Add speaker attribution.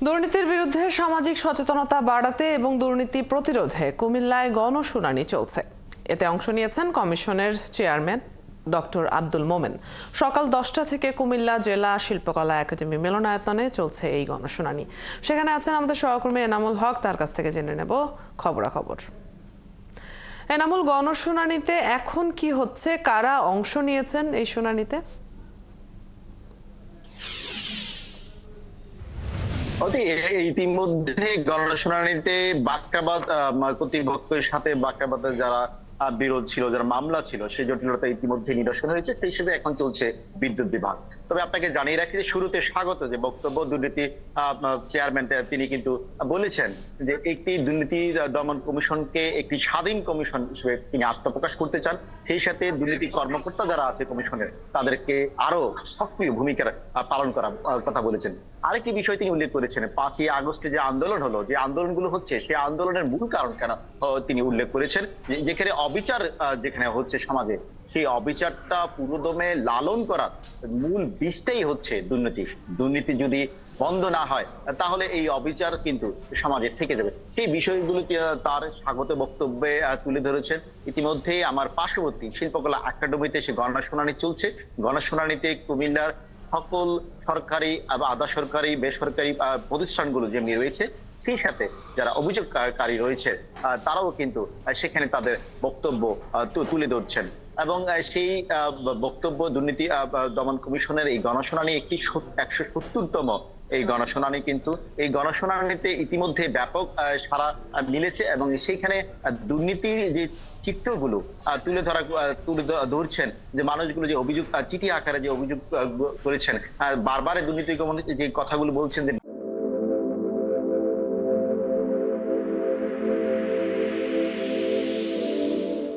Speaker 1: দুর্নীতির বিরুদ্ধে সামাজিক সচেতনতা বাড়াতে এবং দুর্নীতি প্রতিরোধে কুমিল্লায় গণশুনানি চলছে। এতে অংশ নিয়েছেন কমিশনের চেয়ারম্যান ডক্টর আব্দুল মোমেন। সকাল 10টা থেকে কুমিল্লা জেলা শিল্পকলা একাডেমি মিলনায়তনে চলছে এই গণশুনানি। সেখানে আছেন আমাদের সহকর্মী এনামুল হক, তার কাছ থেকে জেনে নেব খবরাখবর। এনামুল, গণশুনানিতে এখন কি হচ্ছে, কারা অংশ নিয়েছেন এই শুনানিতে?
Speaker 2: ইতিমধ্যে গণশুনানিতে বাক্যাবাদ কর্তৃপক্ষের সাথে বাক্যাবাদের যারা বিরোধ ছিল, যারা মামলা ছিল, সেই জটিলতা ইতিমধ্যে নিরসন হয়েছে। সেই হিসেবে এখন চলছে বিদ্যুৎ বিভাগ। তবে আপনাকে জানিয়ে রাখি যে শুরুতে স্বাগত যে বক্তব্য দুর্নীতি চেয়ারম্যান তিনি কিন্তু বলেছেন যে একটি দুর্নীতি দমন কমিশনকে একটি স্বাধীন কমিশন হিসেবে তিনি আত্মপ্রকাশ করতে চান। সেই সাথে দুর্নীতি কর্মকর্তা যারা আছে কমিশনের তাদেরকে আরো সক্রিয় ভূমিকা পালন করার কথা বলেছেন। আরেকটি বিষয় তিনি উল্লেখ করেছেন, 5ই আগস্টে যে আন্দোলন হলো, যে আন্দোলনগুলো হচ্ছে, সেই আন্দোলনের মূল কারণ কেন তিনি উল্লেখ করেছেন। যেখানে অবিচার যেখানে হচ্ছে সমাজে, সেই অবিচারটা পুরোদমে লালন করার মূল বীজটাই হচ্ছে দুর্নীতি। দুর্নীতি যদি বন্ধ না হয় তাহলে এই অবিচার কিন্তু সমাজে থেকে যাবে। সেই বিষয়গুলো তার স্বাগত বক্তব্যে তুলে ধরেছেন। ইতিমধ্যে আমার পার্শ্ববর্তী শিল্পকলা একাডেমিতে সে গণশুনানি চলছে। গণশুনানিতে কুমিল্লার সকল সরকারি, আধা সরকারি, বেসরকারি প্রতিষ্ঠানগুলো যেমনি রয়েছে, সেই সাথে যারা অভিযোগকারী রয়েছে তারাও কিন্তু সেখানে তাদের বক্তব্য তুলে ধরছেন। এবং সেই বক্তব্য দুর্নীতি দমন কমিশনের এই গণশুনানি একটি 170তম এই গণশুনানি। কিন্তু এই গণশুনানিতে ইতিমধ্যে ব্যাপক সাড়া মিলেছে এবং সেইখানে দুর্নীতির যে চিত্রগুলো তুলে ধরছেন, যে মানুষগুলো যে অভিযোগ চিঠি আকারে যে অভিযোগ করেছেন, বারবার দুর্নীতি যে কথাগুলো বলছেন যে